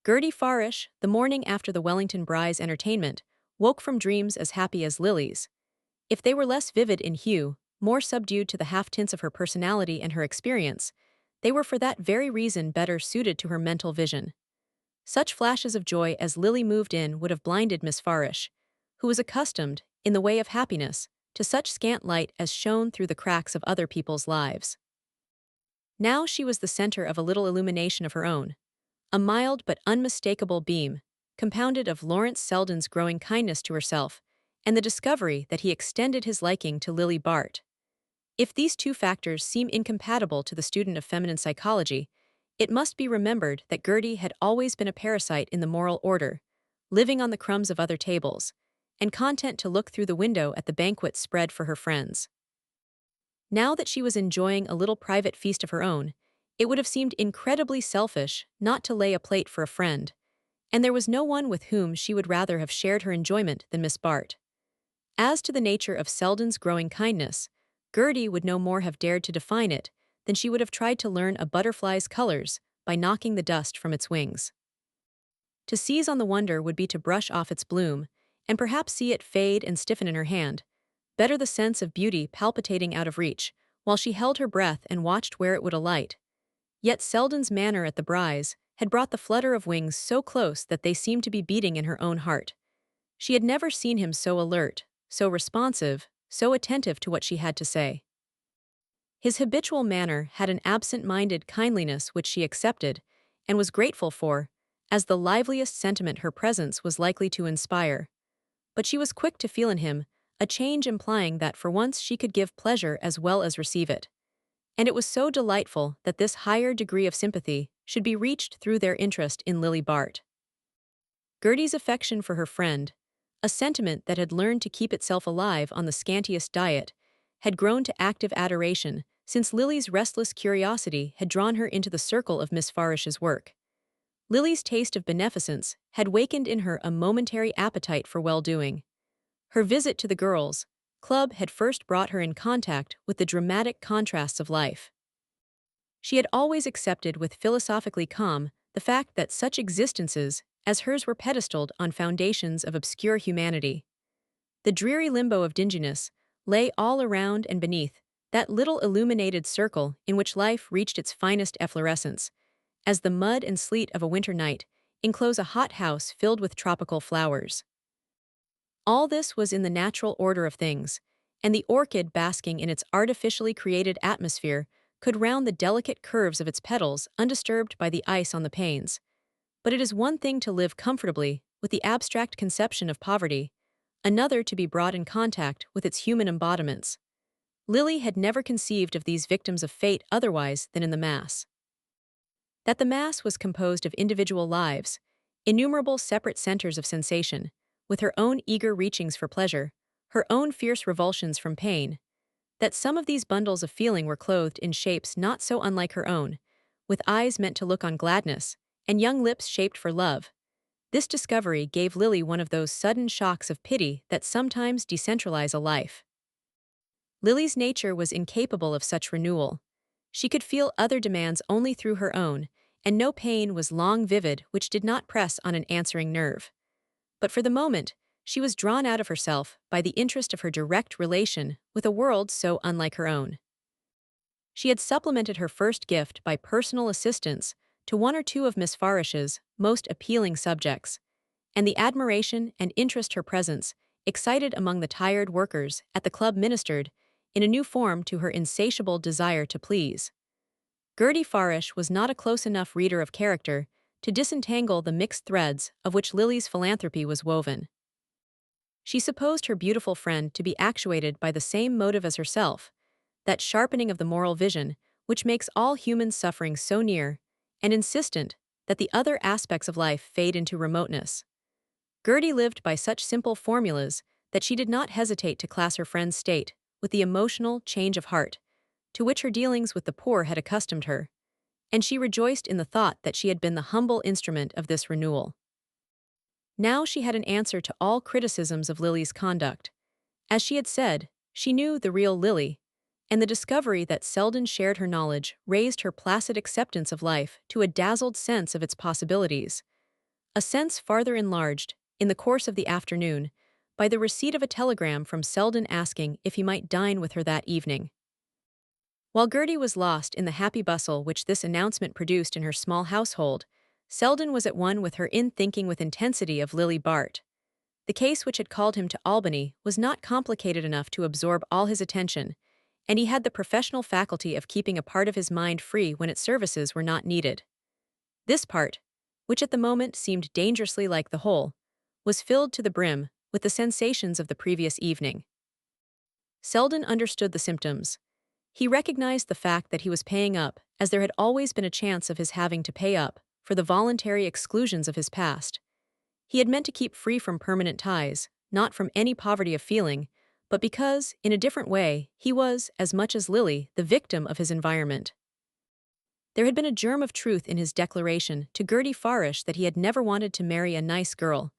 Gerty Farish, the morning after the Wellington Brys entertainment, woke from dreams as happy as lilies. If they were less vivid in hue, more subdued to the half-tints of her personality and her experience, they were for that very reason better suited to her mental vision. Such flashes of joy as Lily moved in would have blinded Miss Farish, who was accustomed, in the way of happiness, to such scant light as shone through the cracks of other people's lives. Now she was the center of a little illumination of her own, a mild but unmistakable beam, compounded of Lawrence Selden's growing kindness to herself and the discovery that he extended his liking to Lily Bart. If these two factors seem incompatible to the student of feminine psychology, it must be remembered that Gerty had always been a parasite in the moral order, living on the crumbs of other tables, and content to look through the window at the banquet spread for her friends. Now that she was enjoying a little private feast of her own, it would have seemed incredibly selfish not to lay a plate for a friend, and there was no one with whom she would rather have shared her enjoyment than Miss Bart. As to the nature of Selden's growing kindness, Gerty would no more have dared to define it than she would have tried to learn a butterfly's colors by knocking the dust from its wings. To seize on the wonder would be to brush off its bloom, and perhaps see it fade and stiffen in her hand, better the sense of beauty palpitating out of reach, while she held her breath and watched where it would alight. Yet Selden's manner at the Brys had brought the flutter of wings so close that they seemed to be beating in her own heart. She had never seen him so alert, so responsive, so attentive to what she had to say. His habitual manner had an absent-minded kindliness which she accepted, and was grateful for, as the liveliest sentiment her presence was likely to inspire. But she was quick to feel in him a change implying that for once she could give pleasure as well as receive it. And it was so delightful that this higher degree of sympathy should be reached through their interest in Lily Bart. Gerty's affection for her friend, a sentiment that had learned to keep itself alive on the scantiest diet, had grown to active adoration since Lily's restless curiosity had drawn her into the circle of Miss Farish's work. Lily's taste of beneficence had wakened in her a momentary appetite for well-doing. Her visit to the girls' club had first brought her in contact with the dramatic contrasts of life. She had always accepted with philosophically calm the fact that such existences as hers were pedestaled on foundations of obscure humanity. The dreary limbo of dinginess lay all around and beneath that little illuminated circle in which life reached its finest efflorescence, as the mud and sleet of a winter night enclose a hot house filled with tropical flowers. All this was in the natural order of things, and the orchid basking in its artificially created atmosphere could round the delicate curves of its petals undisturbed by the ice on the panes. But it is one thing to live comfortably with the abstract conception of poverty, another to be brought in contact with its human embodiments. Lily had never conceived of these victims of fate otherwise than in the mass. That the mass was composed of individual lives, innumerable separate centers of sensation, with her own eager reachings for pleasure, her own fierce revulsions from pain, that some of these bundles of feeling were clothed in shapes not so unlike her own, with eyes meant to look on gladness, and young lips shaped for love. This discovery gave Lily one of those sudden shocks of pity that sometimes decentralize a life. Lily's nature was incapable of such renewal. She could feel other demands only through her own, and no pain was long vivid which did not press on an answering nerve. But for the moment, she was drawn out of herself by the interest of her direct relation with a world so unlike her own. She had supplemented her first gift by personal assistance to one or two of Miss Farish's most appealing subjects, and the admiration and interest her presence excited among the tired workers at the club ministered in a new form to her insatiable desire to please. Gerty Farish was not a close enough reader of character to disentangle the mixed threads of which Lily's philanthropy was woven. She supposed her beautiful friend to be actuated by the same motive as herself, that sharpening of the moral vision which makes all human suffering so near, and insistent that the other aspects of life fade into remoteness. Gerty lived by such simple formulas that she did not hesitate to class her friend's state with the emotional change of heart to which her dealings with the poor had accustomed her, and she rejoiced in the thought that she had been the humble instrument of this renewal. Now she had an answer to all criticisms of Lily's conduct. As she had said, she knew the real Lily, and the discovery that Selden shared her knowledge raised her placid acceptance of life to a dazzled sense of its possibilities. a sense farther enlarged, in the course of the afternoon, by the receipt of a telegram from Selden asking if he might dine with her that evening. While Gerty was lost in the happy bustle which this announcement produced in her small household, Selden was at one with her in thinking with intensity of Lily Bart. The case which had called him to Albany was not complicated enough to absorb all his attention, and he had the professional faculty of keeping a part of his mind free when its services were not needed. This part, which at the moment seemed dangerously like the whole, was filled to the brim with the sensations of the previous evening. Selden understood the symptoms. He recognized the fact that he was paying up, as there had always been a chance of his having to pay up, for the voluntary exclusions of his past. He had meant to keep free from permanent ties, not from any poverty of feeling, but because, in a different way, he was, as much as Lily, the victim of his environment. There had been a germ of truth in his declaration to Gerty Farish that he had never wanted to marry a nice girl,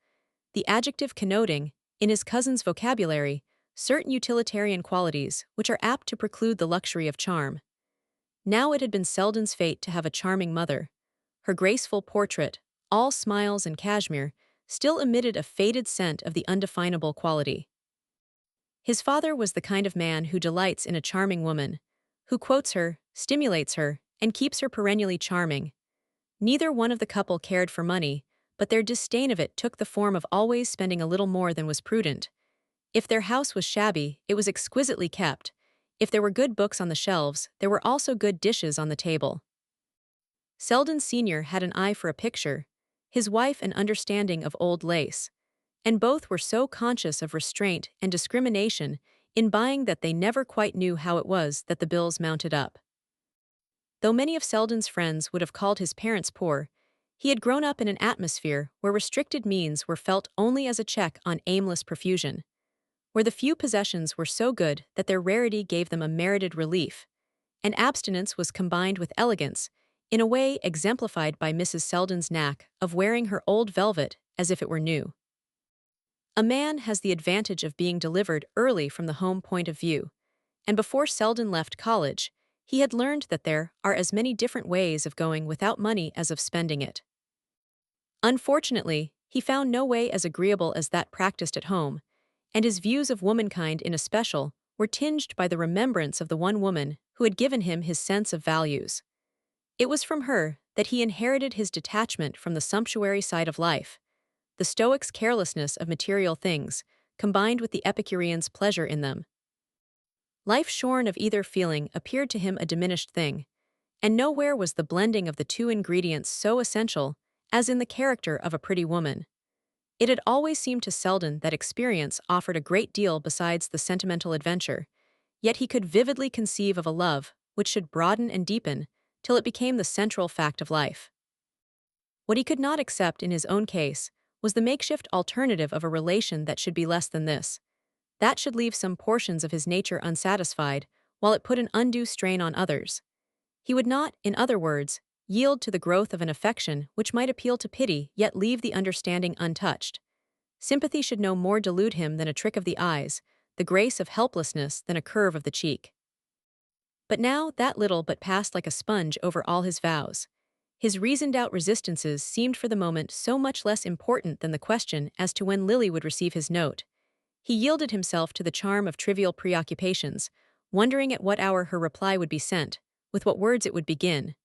the adjective connoting, in his cousin's vocabulary, certain utilitarian qualities which are apt to preclude the luxury of charm. Now it had been Selden's fate to have a charming mother. Her graceful portrait, all smiles and cashmere, still emitted a faded scent of the undefinable quality. His father was the kind of man who delights in a charming woman, who quotes her, stimulates her, and keeps her perennially charming. Neither one of the couple cared for money, but their disdain of it took the form of always spending a little more than was prudent. If their house was shabby, it was exquisitely kept. If there were good books on the shelves, there were also good dishes on the table. Selden Sr. had an eye for a picture, his wife an understanding of old lace, and both were so conscious of restraint and discrimination in buying that they never quite knew how it was that the bills mounted up. Though many of Selden's friends would have called his parents poor, he had grown up in an atmosphere where restricted means were felt only as a check on aimless profusion, where the few possessions were so good that their rarity gave them a merited relief, and abstinence was combined with elegance, in a way exemplified by Mrs. Selden's knack of wearing her old velvet as if it were new. A man has the advantage of being delivered early from the home point of view, and before Selden left college, he had learned that there are as many different ways of going without money as of spending it. Unfortunately, he found no way as agreeable as that practiced at home, and his views of womankind in especial were tinged by the remembrance of the one woman who had given him his sense of values. It was from her that he inherited his detachment from the sumptuary side of life, the Stoic's carelessness of material things, combined with the Epicurean's pleasure in them. Life shorn of either feeling appeared to him a diminished thing, and nowhere was the blending of the two ingredients so essential as in the character of a pretty woman. It had always seemed to Selden that experience offered a great deal besides the sentimental adventure, yet he could vividly conceive of a love which should broaden and deepen till it became the central fact of life. What he could not accept in his own case was the makeshift alternative of a relation that should be less than this, that should leave some portions of his nature unsatisfied, while it put an undue strain on others. He would not, in other words, yield to the growth of an affection which might appeal to pity yet leave the understanding untouched. Sympathy should no more delude him than a trick of the eyes, the grace of helplessness than a curve of the cheek. But now that little but passed like a sponge over all his vows. His reasoned-out resistances seemed for the moment so much less important than the question as to when Lily would receive his note. He yielded himself to the charm of trivial preoccupations, wondering at what hour her reply would be sent, with what words it would begin.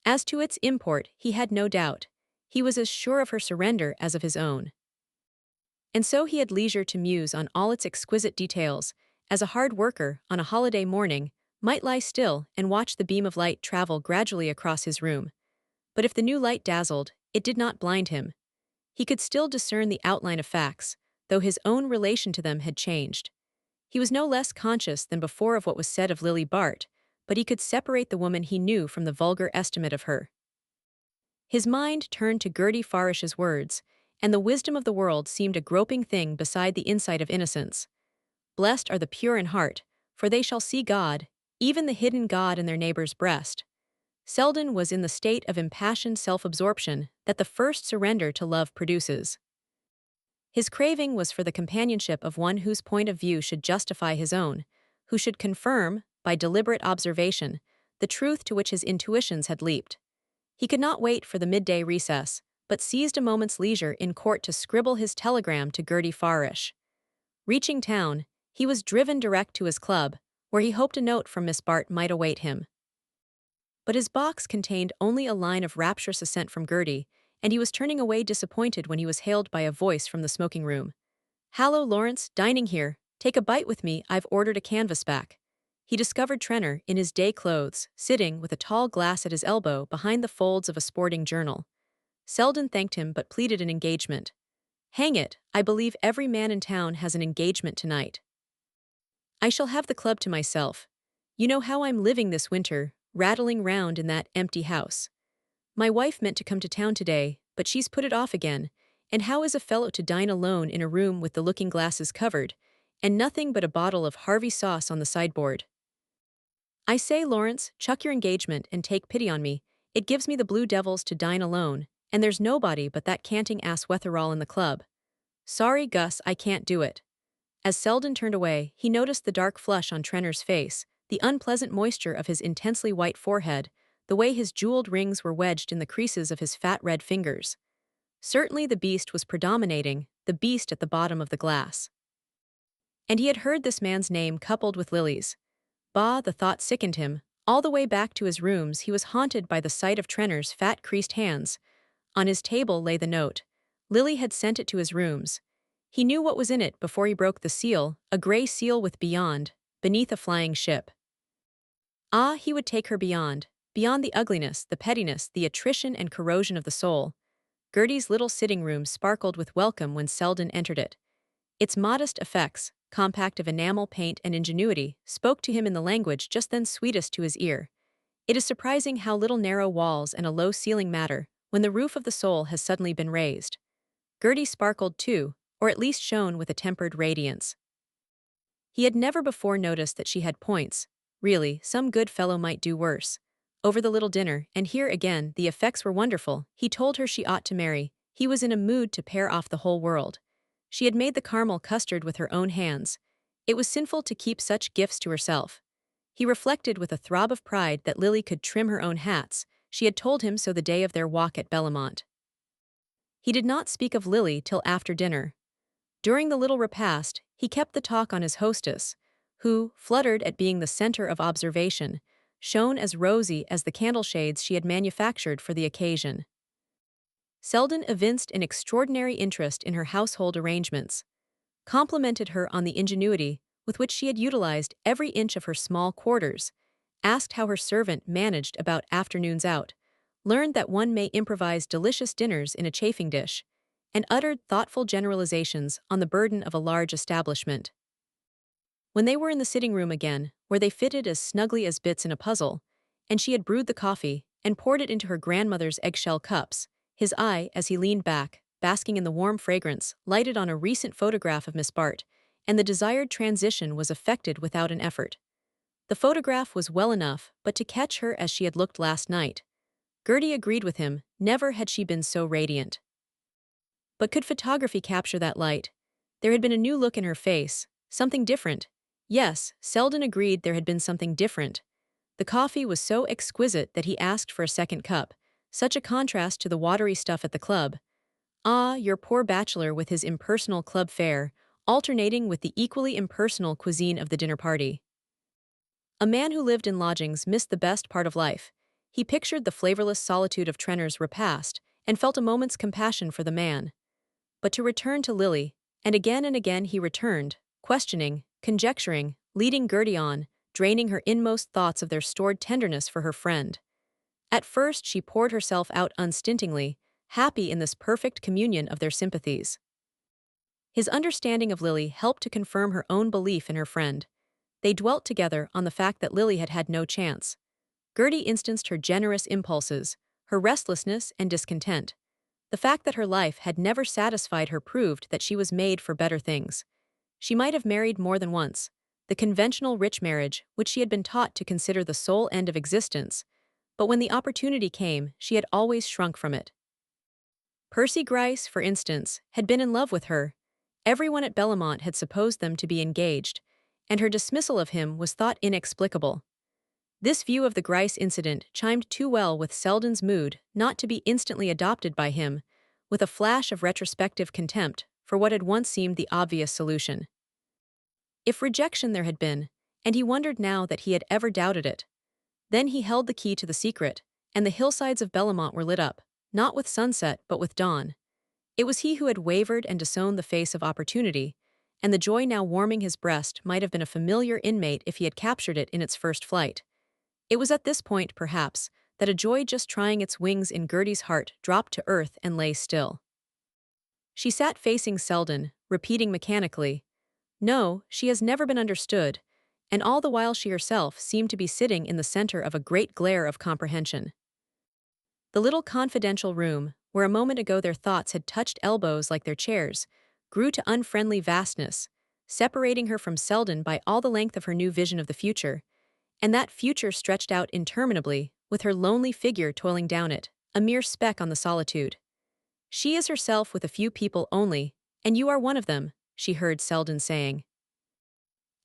As to its import, he had no doubt. He was as sure of her surrender as of his own. And so he had leisure to muse on all its exquisite details, as a hard worker, on a holiday morning, might lie still and watch the beam of light travel gradually across his room. But if the new light dazzled, it did not blind him. He could still discern the outline of facts, though his own relation to them had changed. He was no less conscious than before of what was said of Lily Bart, but he could separate the woman he knew from the vulgar estimate of her. His mind turned to Gerty Farish's words, and the wisdom of the world seemed a groping thing beside the insight of innocence. Blessed are the pure in heart, for they shall see God, even the hidden God in their neighbor's breast. Selden was in the state of impassioned self-absorption that the first surrender to love produces. His craving was for the companionship of one whose point of view should justify his own, who should confirm, by deliberate observation, the truth to which his intuitions had leaped. He could not wait for the midday recess, but seized a moment's leisure in court to scribble his telegram to Gerty Farish. Reaching town, he was driven direct to his club, where he hoped a note from Miss Bart might await him. But his box contained only a line of rapturous assent from Gerty, and he was turning away disappointed when he was hailed by a voice from the smoking room. "Hallo, Lawrence, dining here. Take a bite with me, I've ordered a canvasback." He discovered Trenor, in his day clothes, sitting with a tall glass at his elbow behind the folds of a sporting journal. Selden thanked him but pleaded an engagement. "Hang it, I believe every man in town has an engagement tonight. I shall have the club to myself. You know how I'm living this winter, rattling round in that empty house. My wife meant to come to town today, but she's put it off again, and how is a fellow to dine alone in a room with the looking-glasses covered, and nothing but a bottle of Harvey sauce on the sideboard? I say, Lawrence, chuck your engagement and take pity on me. It gives me the blue devils to dine alone, and there's nobody but that canting ass Wetherall in the club. Sorry, Gus, I can't do it." As Selden turned away, he noticed the dark flush on Trenor's face, the unpleasant moisture of his intensely white forehead, the way his jeweled rings were wedged in the creases of his fat red fingers. Certainly the beast was predominating, the beast at the bottom of the glass. And he had heard this man's name coupled with Lily's. Bah, the thought sickened him. All the way back to his rooms he was haunted by the sight of Trenor's fat creased hands. On his table lay the note. Lily had sent it to his rooms. He knew what was in it before he broke the seal, a grey seal with beyond, beneath a flying ship. Ah, he would take her beyond the ugliness, the pettiness, the attrition and corrosion of the soul. Gerty's little sitting room sparkled with welcome when Selden entered it. Its modest effects, compact of enamel, paint, and ingenuity, spoke to him in the language just then sweetest to his ear. It is surprising how little narrow walls and a low ceiling matter when the roof of the soul has suddenly been raised. Gerty sparkled too, or at least shone with a tempered radiance. He had never before noticed that she had points. Really, some good fellow might do worse. Over the little dinner, and here again, the effects were wonderful, he told her she ought to marry. He was in a mood to pair off the whole world. She had made the caramel custard with her own hands. It was sinful to keep such gifts to herself. He reflected with a throb of pride that Lily could trim her own hats. She had told him so the day of their walk at Bellamont. He did not speak of Lily till after dinner. During the little repast, he kept the talk on his hostess, who, fluttered at being the center of observation, shone as rosy as the candle shades she had manufactured for the occasion. Selden evinced an extraordinary interest in her household arrangements, complimented her on the ingenuity with which she had utilized every inch of her small quarters, asked how her servant managed about afternoons out, learned that one may improvise delicious dinners in a chafing dish, and uttered thoughtful generalizations on the burden of a large establishment. When they were in the sitting room again, where they fitted as snugly as bits in a puzzle, and she had brewed the coffee and poured it into her grandmother's eggshell cups, his eye, as he leaned back, basking in the warm fragrance, lighted on a recent photograph of Miss Bart, and the desired transition was effected without an effort. The photograph was well enough, but to catch her as she had looked last night. Gerty agreed with him, never had she been so radiant. But could photography capture that light? There had been a new look in her face, something different. Yes, Selden agreed there had been something different. The coffee was so exquisite that he asked for a second cup, such a contrast to the watery stuff at the club. Ah, your poor bachelor with his impersonal club fare, alternating with the equally impersonal cuisine of the dinner party. A man who lived in lodgings missed the best part of life. He pictured the flavorless solitude of Trenor's repast, and felt a moment's compassion for the man. But to return to Lily, and again he returned, questioning, conjecturing, leading Gerty on, draining her inmost thoughts of their stored tenderness for her friend. At first she poured herself out unstintingly, happy in this perfect communion of their sympathies. His understanding of Lily helped to confirm her own belief in her friend. They dwelt together on the fact that Lily had had no chance. Gerty instanced her generous impulses, her restlessness and discontent. The fact that her life had never satisfied her proved that she was made for better things. She might have married more than once, the conventional rich marriage which she had been taught to consider the sole end of existence, but when the opportunity came, she had always shrunk from it. Percy Gryce, for instance, had been in love with her. Everyone at Bellamont had supposed them to be engaged, and her dismissal of him was thought inexplicable. This view of the Gryce incident chimed too well with Selden's mood not to be instantly adopted by him, with a flash of retrospective contempt for what had once seemed the obvious solution. If rejection there had been, and he wondered now that he had ever doubted it. Then he held the key to the secret, and the hillsides of Bellamont were lit up, not with sunset but with dawn. It was he who had wavered and disowned the face of opportunity, and the joy now warming his breast might have been a familiar inmate if he had captured it in its first flight. It was at this point, perhaps, that a joy just trying its wings in Gertie's heart dropped to earth and lay still. She sat facing Selden, repeating mechanically, "No, she has never been understood," and all the while she herself seemed to be sitting in the center of a great glare of comprehension. The little confidential room, where a moment ago their thoughts had touched elbows like their chairs, grew to unfriendly vastness, separating her from Selden by all the length of her new vision of the future, and that future stretched out interminably, with her lonely figure toiling down it, a mere speck on the solitude. "She is herself with a few people only, and you are one of them," she heard Selden saying.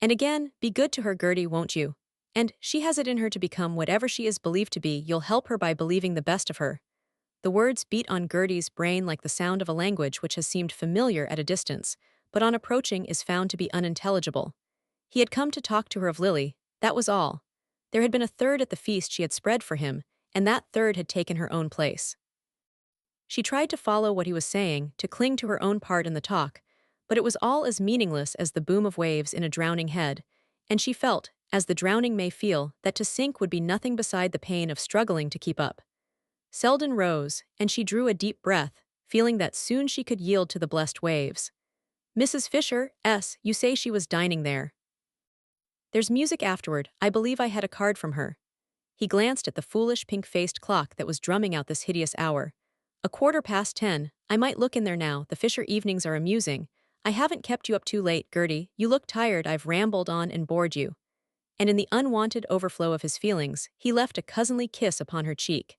"And again, be good to her, Gertie, won't you? And she has it in her to become whatever she is believed to be. You'll help her by believing the best of her." The words beat on Gertie's brain like the sound of a language which has seemed familiar at a distance, but on approaching is found to be unintelligible. He had come to talk to her of Lily, that was all. There had been a third at the feast she had spread for him, and that third had taken her own place. She tried to follow what he was saying, to cling to her own part in the talk, but it was all as meaningless as the boom of waves in a drowning head, and she felt, as the drowning may feel, that to sink would be nothing beside the pain of struggling to keep up. Selden rose, and she drew a deep breath, feeling that soon she could yield to the blessed waves. "Mrs. Fisher, you say she was dining there." "There's music afterward, I believe I had a card from her." He glanced at the foolish pink-faced clock that was drumming out this hideous hour. "A 10:15, I might look in there now, the Fisher evenings are amusing. I haven't kept you up too late, Gertie, you look tired, I've rambled on and bored you." And in the unwanted overflow of his feelings, he left a cousinly kiss upon her cheek.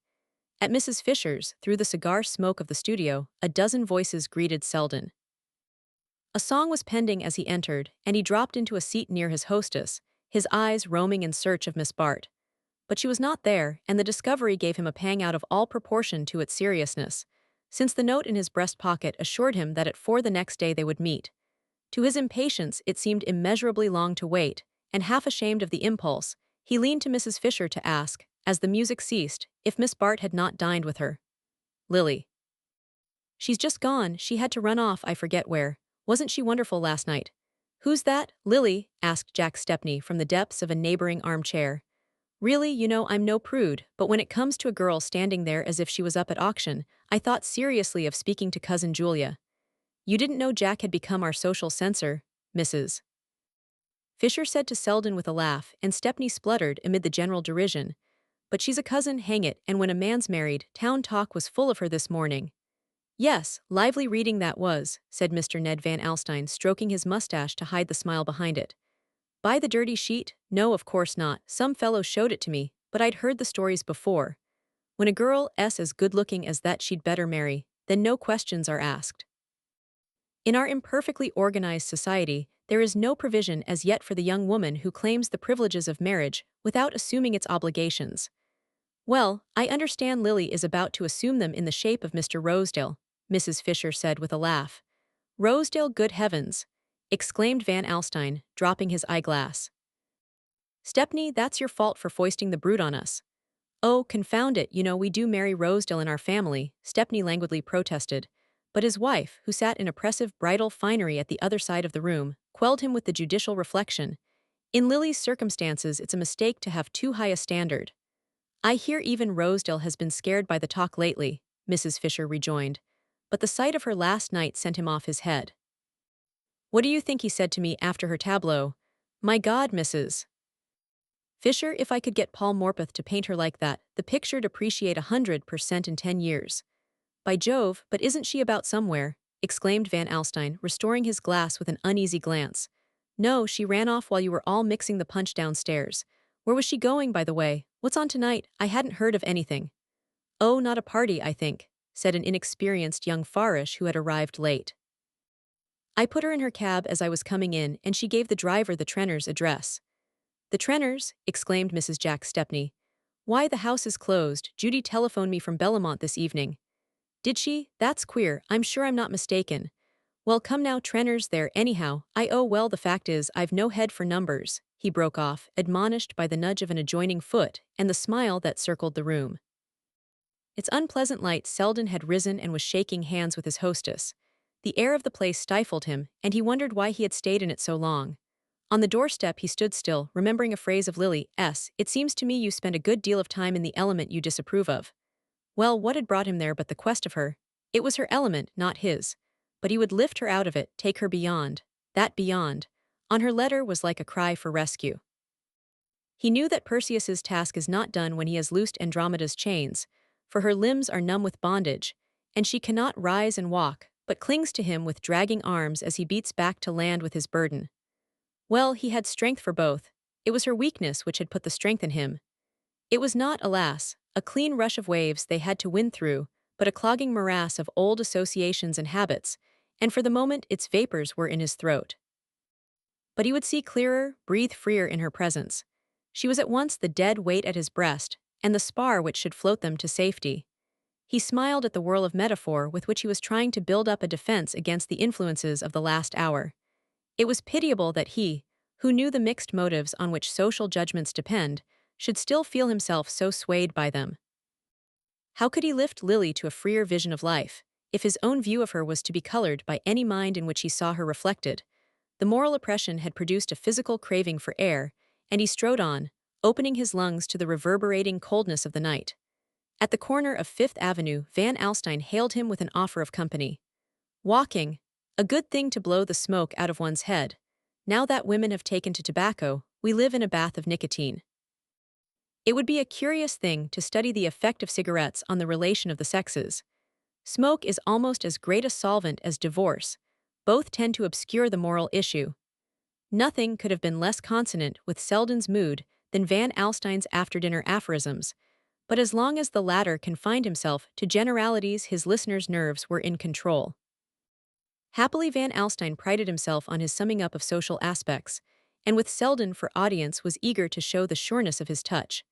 At Mrs. Fisher's, through the cigar smoke of the studio, a dozen voices greeted Selden. A song was pending as he entered, and he dropped into a seat near his hostess, his eyes roaming in search of Miss Bart. But she was not there, and the discovery gave him a pang out of all proportion to its seriousness, since the note in his breast pocket assured him that at 4 the next day they would meet. To his impatience it seemed immeasurably long to wait, and half ashamed of the impulse, he leaned to Mrs. Fisher to ask, as the music ceased, if Miss Bart had not dined with her. "Lily." "She's just gone, she had to run off I forget where. Wasn't she wonderful last night?" "Who's that, Lily?" asked Jack Stepney from the depths of a neighboring armchair. "Really, you know I'm no prude, but when it comes to a girl standing there as if she was up at auction, I thought seriously of speaking to Cousin Julia." "You didn't know Jack had become our social censor, Mrs. Fisher," said to Selden with a laugh, and Stepney spluttered amid the general derision. "But she's a cousin, hang it, and when a man's married, town talk was full of her this morning." "Yes, lively reading that was," said Mr. Ned Van Alstyne, stroking his mustache to hide the smile behind it. "Buy the dirty sheet? No, of course not. Some fellow showed it to me, but I'd heard the stories before. When a girl's as good-looking as that she'd better marry, then no questions are asked. In our imperfectly organized society, there is no provision as yet for the young woman who claims the privileges of marriage without assuming its obligations. Well, I understand Lily is about to assume them in the shape of Mr. Rosedale," Mrs. Fisher said with a laugh. "Rosedale, good heavens!" exclaimed Van Alstyne, dropping his eyeglass. "Stepney, that's your fault for foisting the brood on us." "Oh, confound it, you know we do marry Rosedale in our family," Stepney languidly protested, but his wife, who sat in oppressive bridal finery at the other side of the room, quelled him with the judicial reflection, "In Lily's circumstances it's a mistake to have too high a standard." "I hear even Rosedale has been scared by the talk lately," Mrs. Fisher rejoined, but the sight of her last night sent him off his head. "What do you think he said to me after her tableau? 'My God, Mrs. Fisher, if I could get Paul Morpeth to paint her like that, the picture'd appreciate 100% in 10 years. By Jove, but isn't she about somewhere?" exclaimed Van Alstyne, restoring his glass with an uneasy glance. "No, she ran off while you were all mixing the punch downstairs. Where was she going, by the way? What's on tonight? I hadn't heard of anything." "Oh, not a party, I think," said an inexperienced young Farish who had arrived late. "I put her in her cab as I was coming in, and she gave the driver the Trenors' address." "The Trenors?" exclaimed Mrs. Jack Stepney. "Why, the house is closed. Judy telephoned me from Bellamont this evening." Did she? That's queer, I'm sure I'm not mistaken. Well, come now, Trenner's there anyhow. Well, the fact is, I've no head for numbers, he broke off, admonished by the nudge of an adjoining foot and the smile that circled the room. Its unpleasant light, Selden had risen and was shaking hands with his hostess. The air of the place stifled him, and he wondered why he had stayed in it so long. On the doorstep he stood still, remembering a phrase of Lily's, "It seems to me you spend a good deal of time in the element you disapprove of." Well, what had brought him there but the quest of her? It was her element, not his. But he would lift her out of it, take her beyond. That beyond, on her letter, was like a cry for rescue. He knew that Perseus's task is not done when he has loosed Andromeda's chains, for her limbs are numb with bondage, and she cannot rise and walk, but clings to him with dragging arms as he beats back to land with his burden. Well, he had strength for both. It was her weakness which had put the strength in him. It was not, alas, a clean rush of waves they had to win through, but a clogging morass of old associations and habits, and for the moment its vapors were in his throat. But he would see clearer, breathe freer in her presence. She was at once the dead weight at his breast, and the spar which should float them to safety. He smiled at the whirl of metaphor with which he was trying to build up a defense against the influences of the last hour. It was pitiable that he, who knew the mixed motives on which social judgments depend, should still feel himself so swayed by them. How could he lift Lily to a freer vision of life, if his own view of her was to be colored by any mind in which he saw her reflected? The moral oppression had produced a physical craving for air, and he strode on, opening his lungs to the reverberating coldness of the night. At the corner of Fifth Avenue, Van Alstyne hailed him with an offer of company. Walking, a good thing to blow the smoke out of one's head. Now that women have taken to tobacco, we live in a bath of nicotine. It would be a curious thing to study the effect of cigarettes on the relation of the sexes. Smoke is almost as great a solvent as divorce. Both tend to obscure the moral issue. Nothing could have been less consonant with Selden's mood than Van Alstyne's after-dinner aphorisms, but as long as the latter confined himself to generalities, his listeners' nerves were in control. Happily, Van Alstyne prided himself on his summing up of social aspects, and with Selden for audience was eager to show the sureness of his touch.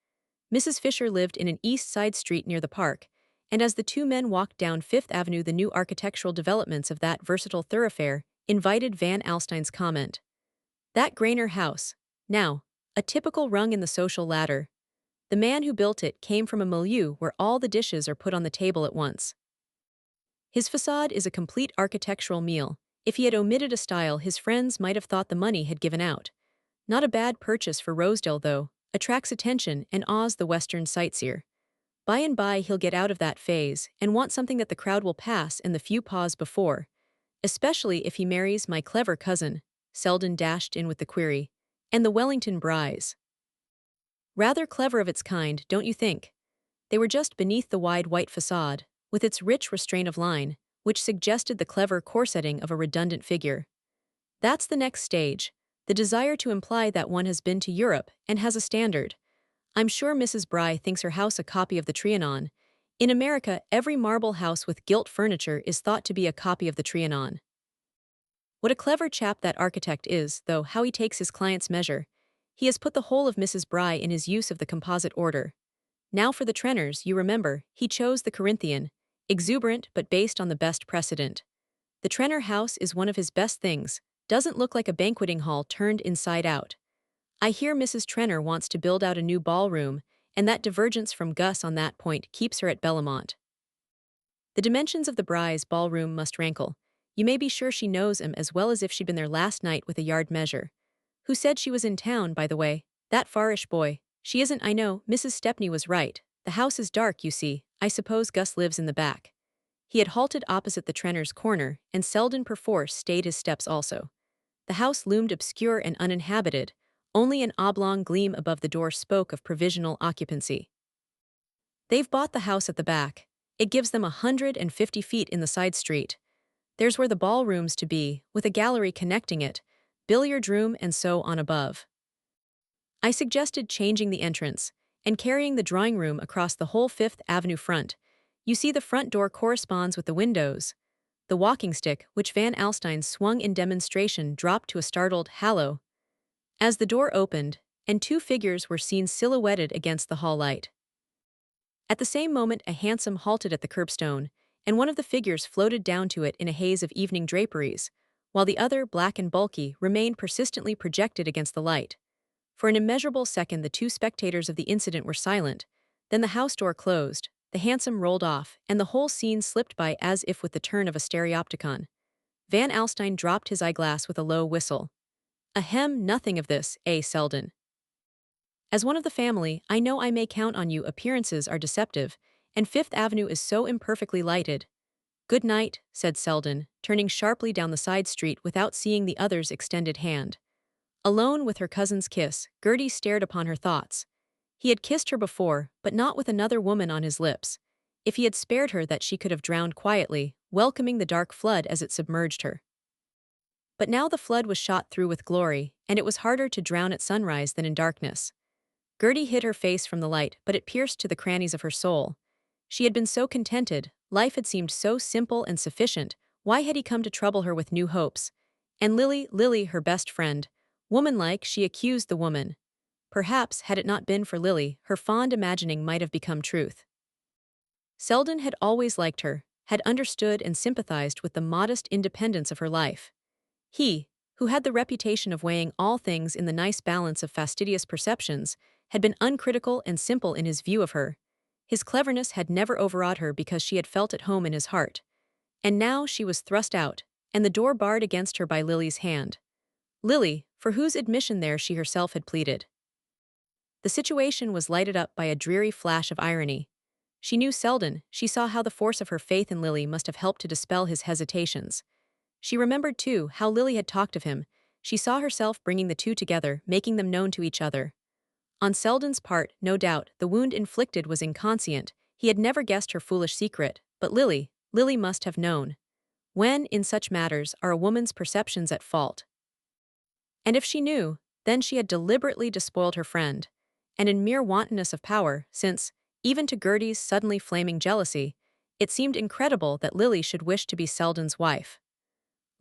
Mrs. Fisher lived in an east side street near the park, and as the two men walked down Fifth Avenue, the new architectural developments of that versatile thoroughfare invited Van Alstyne's comment. That Grainer house, now, a typical rung in the social ladder. The man who built it came from a milieu where all the dishes are put on the table at once. His facade is a complete architectural meal. If he had omitted a style, his friends might have thought the money had given out. Not a bad purchase for Rosedale, though, attracts attention and awes the Western sightseer. By and by he'll get out of that phase and want something that the crowd will pass and the few pause before. Especially if he marries my clever cousin, Selden dashed in with the query, and the Wellington Brys. Rather clever of its kind, don't you think? They were just beneath the wide white facade, with its rich restraint of line, which suggested the clever corseting of a redundant figure. That's the next stage, the desire to imply that one has been to Europe and has a standard. I'm sure Mrs. Bry thinks her house a copy of the Trianon. In America, every marble house with gilt furniture is thought to be a copy of the Trianon. What a clever chap that architect is, though, how he takes his client's measure. He has put the whole of Mrs. Bry in his use of the composite order. Now for the Trenners, you remember, he chose the Corinthian, exuberant but based on the best precedent. The Trenner house is one of his best things, doesn't look like a banqueting hall turned inside out. I hear Mrs. Trenner wants to build out a new ballroom, and that divergence from Gus on that point keeps her at Bellamont. The dimensions of the Brys' ballroom must rankle. You may be sure she knows 'em as well as if she'd been there last night with a yard measure. Who said she was in town, by the way? That Farish boy. She isn't, I know. Mrs. Stepney was right. The house is dark, you see. I suppose Gus lives in the back. He had halted opposite the Trenners' corner, and Selden perforce stayed his steps also. The house loomed obscure and uninhabited. Only an oblong gleam above the door spoke of provisional occupancy. They've bought the house at the back. It gives them 150 feet in the side street. There's where the ballroom's to be, with a gallery connecting it, billiard room and so on above. I suggested changing the entrance and carrying the drawing room across the whole Fifth Avenue front. You see, the front door corresponds with the windows. The walking stick, which Van Alstyne swung in demonstration, dropped to a startled hallo as the door opened, and two figures were seen silhouetted against the hall light. At the same moment a hansom halted at the curbstone, and one of the figures floated down to it in a haze of evening draperies, while the other, black and bulky, remained persistently projected against the light. For an immeasurable second the two spectators of the incident were silent, then the house door closed, the hansom rolled off, and the whole scene slipped by as if with the turn of a stereopticon. Van Alstyne dropped his eyeglass with a low whistle. Ahem, nothing of this, Selden. As one of the family, I know I may count on you. Appearances are deceptive, and Fifth Avenue is so imperfectly lighted. Good night, said Selden, turning sharply down the side street without seeing the other's extended hand. Alone with her cousin's kiss, Gerty stared upon her thoughts. He had kissed her before, but not with another woman on his lips. If he had spared her that she could have drowned quietly, welcoming the dark flood as it submerged her. But now the flood was shot through with glory, and it was harder to drown at sunrise than in darkness. Gerty hid her face from the light, but it pierced to the crannies of her soul. She had been so contented, life had seemed so simple and sufficient, why had he come to trouble her with new hopes? And Lily, her best friend. Womanlike, she accused the woman. Perhaps, had it not been for Lily, her fond imagining might have become truth. Selden had always liked her, had understood and sympathized with the modest independence of her life. He, who had the reputation of weighing all things in the nice balance of fastidious perceptions, had been uncritical and simple in his view of her. His cleverness had never overawed her because she had felt at home in his heart. And now she was thrust out, and the door barred against her by Lily's hand. Lily, for whose admission there she herself had pleaded. The situation was lighted up by a dreary flash of irony. She knew Selden, she saw how the force of her faith in Lily must have helped to dispel his hesitations. She remembered, too, how Lily had talked of him. She saw herself bringing the two together, making them known to each other. On Selden's part, no doubt, the wound inflicted was inconscient. He had never guessed her foolish secret, but Lily must have known. When, in such matters, are a woman's perceptions at fault? And if she knew, then she had deliberately despoiled her friend. And in mere wantonness of power, since, even to Gerty's suddenly flaming jealousy, it seemed incredible that Lily should wish to be Selden's wife.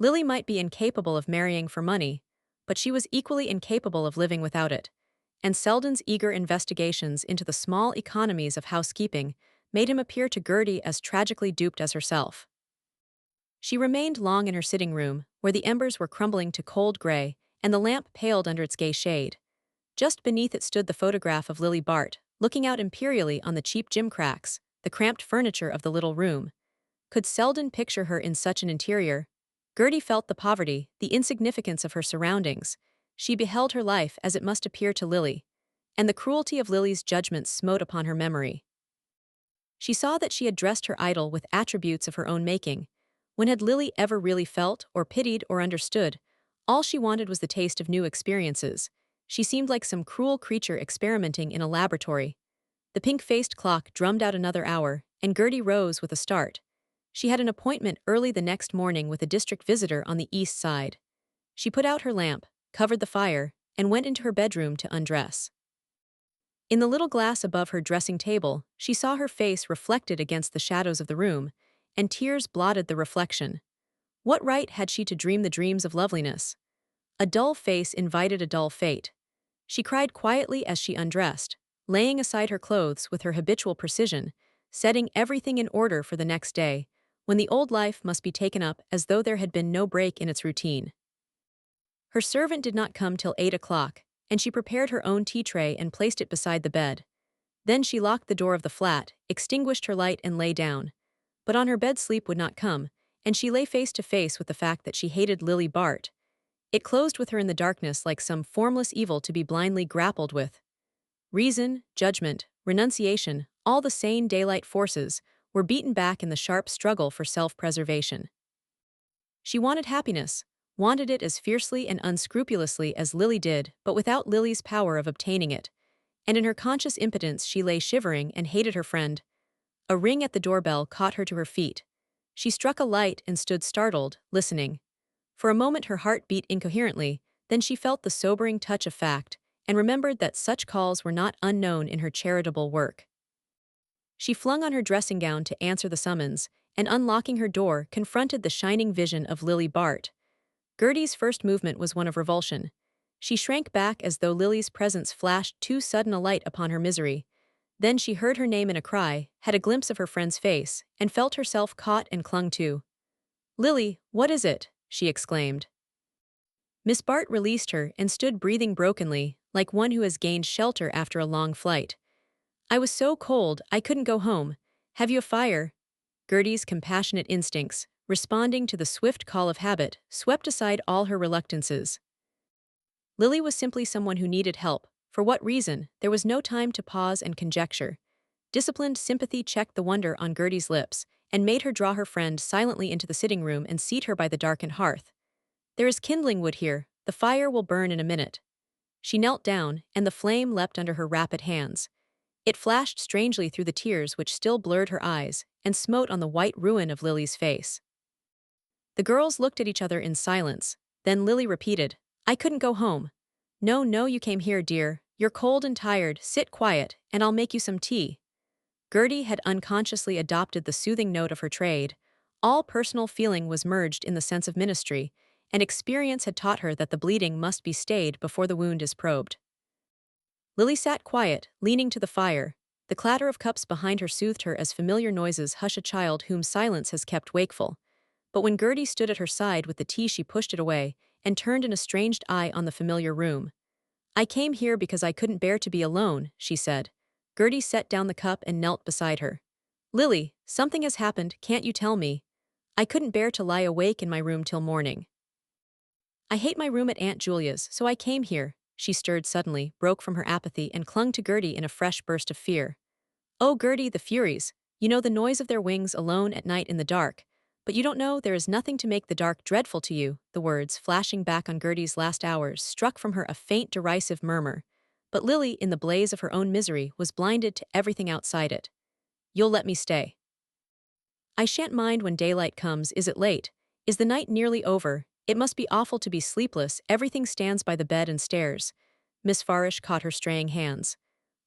Lily might be incapable of marrying for money, but she was equally incapable of living without it. And Selden's eager investigations into the small economies of housekeeping made him appear to Gerty as tragically duped as herself. She remained long in her sitting room, where the embers were crumbling to cold gray, and the lamp paled under its gay shade. Just beneath it stood the photograph of Lily Bart, looking out imperially on the cheap gimcracks, the cramped furniture of the little room. Could Selden picture her in such an interior? Gerty felt the poverty, the insignificance of her surroundings. She beheld her life as it must appear to Lily, and the cruelty of Lily's judgment smote upon her memory. She saw that she had dressed her idol with attributes of her own making. When had Lily ever really felt, or pitied, or understood? All she wanted was the taste of new experiences. She seemed like some cruel creature experimenting in a laboratory. The pink-faced clock drummed out another hour, and Gerty rose with a start. She had an appointment early the next morning with a district visitor on the east side. She put out her lamp, covered the fire, and went into her bedroom to undress. In the little glass above her dressing table, she saw her face reflected against the shadows of the room, and tears blotted the reflection. What right had she to dream the dreams of loveliness? A dull face invited a dull fate. She cried quietly as she undressed, laying aside her clothes with her habitual precision, setting everything in order for the next day, when the old life must be taken up as though there had been no break in its routine. Her servant did not come till 8 o'clock, and she prepared her own tea tray and placed it beside the bed. Then she locked the door of the flat, extinguished her light and lay down. But on her bed sleep would not come, and she lay face to face with the fact that she hated Lily Bart. It closed with her in the darkness like some formless evil to be blindly grappled with. Reason, judgment, renunciation, all the sane daylight forces, were beaten back in the sharp struggle for self-preservation. She wanted happiness, wanted it as fiercely and unscrupulously as Lily did, but without Lily's power of obtaining it. And in her conscious impotence she lay shivering and hated her friend. A ring at the doorbell caught her to her feet. She struck a light and stood startled, listening. For a moment her heart beat incoherently, then she felt the sobering touch of fact, and remembered that such calls were not unknown in her charitable work. She flung on her dressing gown to answer the summons, and unlocking her door, confronted the shining vision of Lily Bart. Gerty's first movement was one of revulsion. She shrank back as though Lily's presence flashed too sudden a light upon her misery. Then she heard her name in a cry, had a glimpse of her friend's face, and felt herself caught and clung to. "Lily, what is it?" she exclaimed. Miss Bart released her and stood breathing brokenly, like one who has gained shelter after a long flight. "I was so cold, I couldn't go home. Have you a fire?" Gertie's compassionate instincts, responding to the swift call of habit, swept aside all her reluctances. Lily was simply someone who needed help. For what reason, there was no time to pause and conjecture. Disciplined sympathy checked the wonder on Gertie's lips, and made her draw her friend silently into the sitting room and seat her by the darkened hearth. "There is kindling wood here, the fire will burn in a minute." She knelt down, and the flame leapt under her rapid hands. It flashed strangely through the tears which still blurred her eyes, and smote on the white ruin of Lily's face. The girls looked at each other in silence, then Lily repeated, "I couldn't go home." "No, no, you came here, dear. You're cold and tired, sit quiet, and I'll make you some tea." Gertie had unconsciously adopted the soothing note of her trade. All personal feeling was merged in the sense of ministry, and experience had taught her that the bleeding must be stayed before the wound is probed. Lily sat quiet, leaning to the fire. The clatter of cups behind her soothed her as familiar noises hush a child whom silence has kept wakeful. But when Gertie stood at her side with the tea, she pushed it away and turned an estranged eye on the familiar room. "I came here because I couldn't bear to be alone," she said. Gertie set down the cup and knelt beside her. "Lily, something has happened, can't you tell me? I couldn't bear to lie awake in my room till morning. I hate my room at Aunt Julia's, so I came here." She stirred suddenly, broke from her apathy, and clung to Gertie in a fresh burst of fear. "Oh, Gertie, the Furies, you know the noise of their wings alone at night in the dark. But you don't know there is nothing to make the dark dreadful to you." The words, flashing back on Gertie's last hours, struck from her a faint derisive murmur. But Lily, in the blaze of her own misery, was blinded to everything outside it. "You'll let me stay." "I shan't mind when daylight comes. Is it late? Is the night nearly over? It must be awful to be sleepless. Everything stands by the bed and stares." Miss Farish caught her straying hands.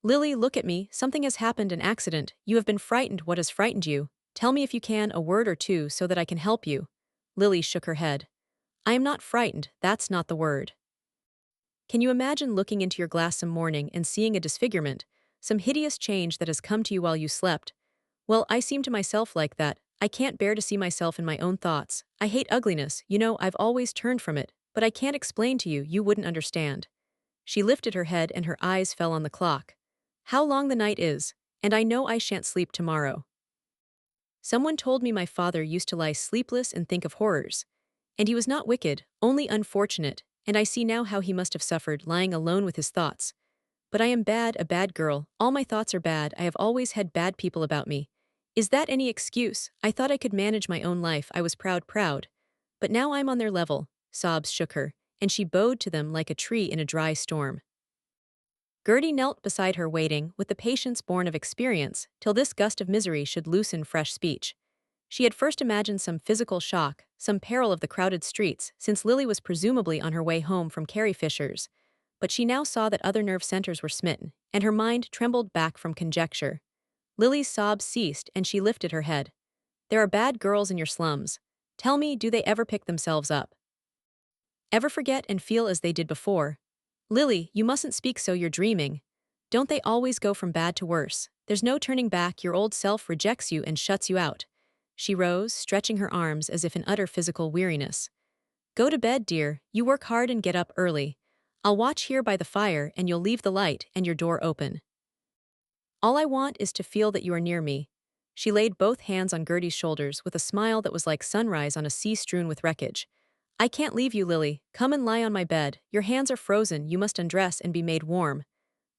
"Lily, look at me. Something has happened, an accident. You have been frightened. What has frightened you? Tell me if you can, a word or two, so that I can help you." Lily shook her head. "I am not frightened, that's not the word. Can you imagine looking into your glass some morning and seeing a disfigurement, some hideous change that has come to you while you slept? Well, I seem to myself like that. I can't bear to see myself in my own thoughts. I hate ugliness, you know, I've always turned from it, but I can't explain to you, you wouldn't understand." She lifted her head and her eyes fell on the clock. "How long the night is, and I know I shan't sleep tomorrow. Someone told me my father used to lie sleepless and think of horrors. And he was not wicked, only unfortunate, and I see now how he must have suffered lying alone with his thoughts. But I am bad, a bad girl, all my thoughts are bad, I have always had bad people about me. Is that any excuse? I thought I could manage my own life, I was proud. But now I'm on their level." Sobs shook her, and she bowed to them like a tree in a dry storm. Gertie knelt beside her waiting, with the patience born of experience, till this gust of misery should loosen fresh speech. She had first imagined some physical shock, some peril of the crowded streets, since Lily was presumably on her way home from Carrie Fisher's. But she now saw that other nerve centers were smitten, and her mind trembled back from conjecture. Lily's sobs ceased, and she lifted her head. "There are bad girls in your slums. Tell me, do they ever pick themselves up? Ever forget and feel as they did before? Lily, you mustn't speak so, you're dreaming. Don't they always go from bad to worse? There's no turning back, your old self rejects you and shuts you out." She rose, stretching her arms as if in utter physical weariness. "Go to bed, dear, you work hard and get up early. I'll watch here by the fire and you'll leave the light and your door open. All I want is to feel that you are near me." She laid both hands on Gertie's shoulders with a smile that was like sunrise on a sea strewn with wreckage. "I can't leave you, Lily. Come and lie on my bed. Your hands are frozen, you must undress and be made warm."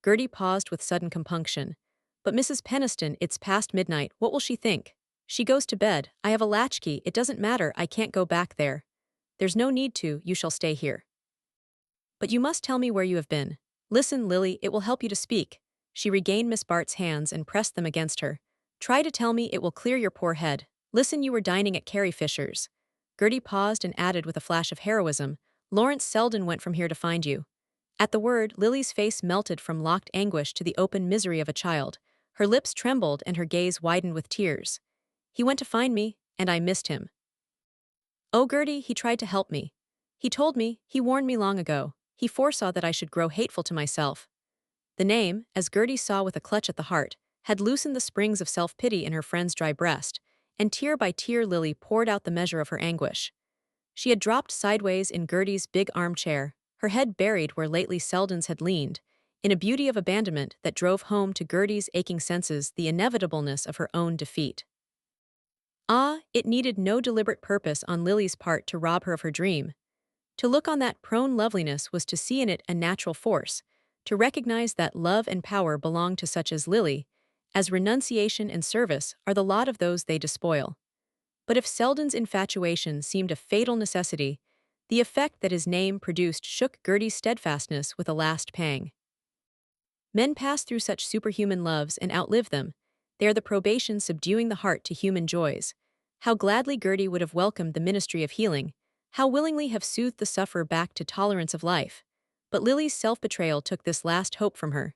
Gertie paused with sudden compunction. "But Mrs. Peniston, it's past midnight, what will she think? She goes to bed, I have a latchkey, it doesn't matter, I can't go back there." "There's no need to, you shall stay here. But you must tell me where you have been. Listen, Lily, it will help you to speak." She regained Miss Bart's hands and pressed them against her. "Try to tell me, it will clear your poor head. Listen, you were dining at Carrie Fisher's." Gertie paused and added with a flash of heroism, "Lawrence Selden went from here to find you." At the word, Lily's face melted from locked anguish to the open misery of a child. Her lips trembled and her gaze widened with tears. "He went to find me, and I missed him. Oh, Gertie, he tried to help me. He told me, he warned me long ago. He foresaw that I should grow hateful to myself." The name, as Gertie saw with a clutch at the heart, had loosened the springs of self-pity in her friend's dry breast, and tear by tear Lily poured out the measure of her anguish. She had dropped sideways in Gertie's big armchair, her head buried where lately Selden's had leaned, in a beauty of abandonment that drove home to Gertie's aching senses the inevitableness of her own defeat. Ah, it needed no deliberate purpose on Lily's part to rob her of her dream. To look on that prone loveliness was to see in it a natural force, to recognize that love and power belong to such as Lily, as renunciation and service are the lot of those they despoil. But if Selden's infatuation seemed a fatal necessity, the effect that his name produced shook Gertie's steadfastness with a last pang. Men pass through such superhuman loves and outlive them. They are the probation subduing the heart to human joys. How gladly Gertie would have welcomed the ministry of healing, how willingly have soothed the sufferer back to tolerance of life. But Lily's self-betrayal took this last hope from her.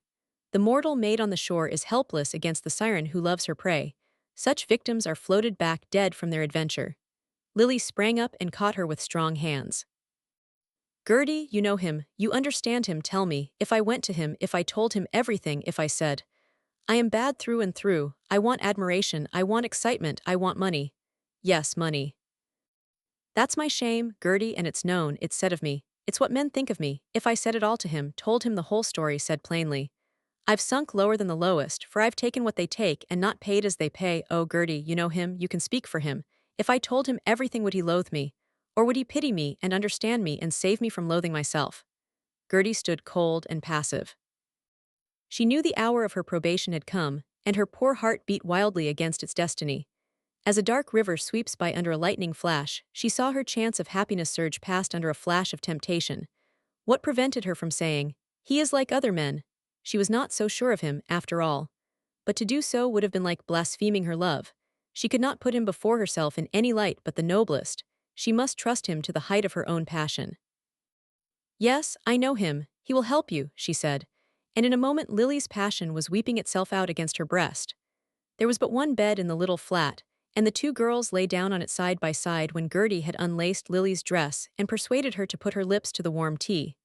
The mortal maid on the shore is helpless against the siren who loves her prey. Such victims are floated back dead from their adventure. Lily sprang up and caught her with strong hands. Gertie, you know him, you understand him, tell me, if I went to him, if I told him everything, if I said, I am bad through and through, I want admiration, I want excitement, I want money. Yes, money. That's my shame, Gertie, and it's known, it's said of me, it's what men think of me, if I said it all to him, told him the whole story, said plainly. I've sunk lower than the lowest, for I've taken what they take and not paid as they pay. Oh, Gertie, you know him, you can speak for him. If I told him everything, would he loathe me? Or would he pity me and understand me and save me from loathing myself? Gertie stood cold and passive. She knew the hour of her probation had come, and her poor heart beat wildly against its destiny. As a dark river sweeps by under a lightning flash, she saw her chance of happiness surge past under a flash of temptation. What prevented her from saying, he is like other men? She was not so sure of him, after all. But to do so would have been like blaspheming her love. She could not put him before herself in any light but the noblest. She must trust him to the height of her own passion. Yes, I know him, he will help you, she said. And in a moment Lily's passion was weeping itself out against her breast. There was but one bed in the little flat, and the two girls lay down on it side by side when Gertie had unlaced Lily's dress and persuaded her to put her lips to the warm tea.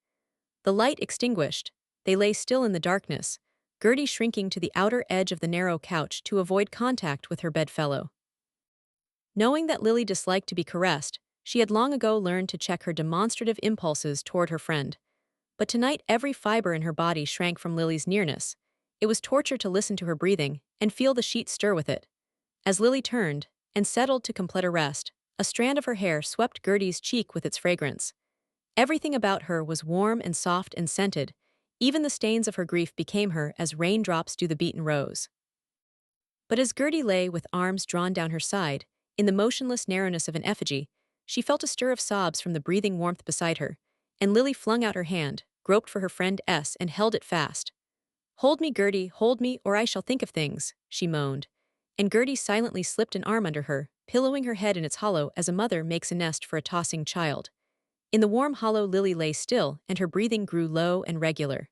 The light extinguished, they lay still in the darkness, Gertie shrinking to the outer edge of the narrow couch to avoid contact with her bedfellow. Knowing that Lily disliked to be caressed, she had long ago learned to check her demonstrative impulses toward her friend. But tonight every fiber in her body shrank from Lily's nearness. It was torture to listen to her breathing and feel the sheet stir with it. As Lily turned and settled to complete a rest, a strand of her hair swept Gertie's cheek with its fragrance. Everything about her was warm and soft and scented. Even the stains of her grief became her as raindrops do the beaten rose. But as Gertie lay with arms drawn down her side, in the motionless narrowness of an effigy, she felt a stir of sobs from the breathing warmth beside her, and Lily flung out her hand, groped for her friend S and held it fast. Hold me, Gertie, hold me, or I shall think of things, she moaned. And Gertie silently slipped an arm under her, pillowing her head in its hollow as a mother makes a nest for a tossing child. In the warm hollow Lily lay still, and her breathing grew low and regular.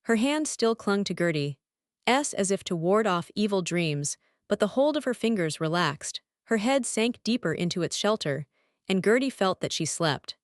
Her hand still clung to Gertie's, as if to ward off evil dreams, but the hold of her fingers relaxed, her head sank deeper into its shelter, and Gertie felt that she slept.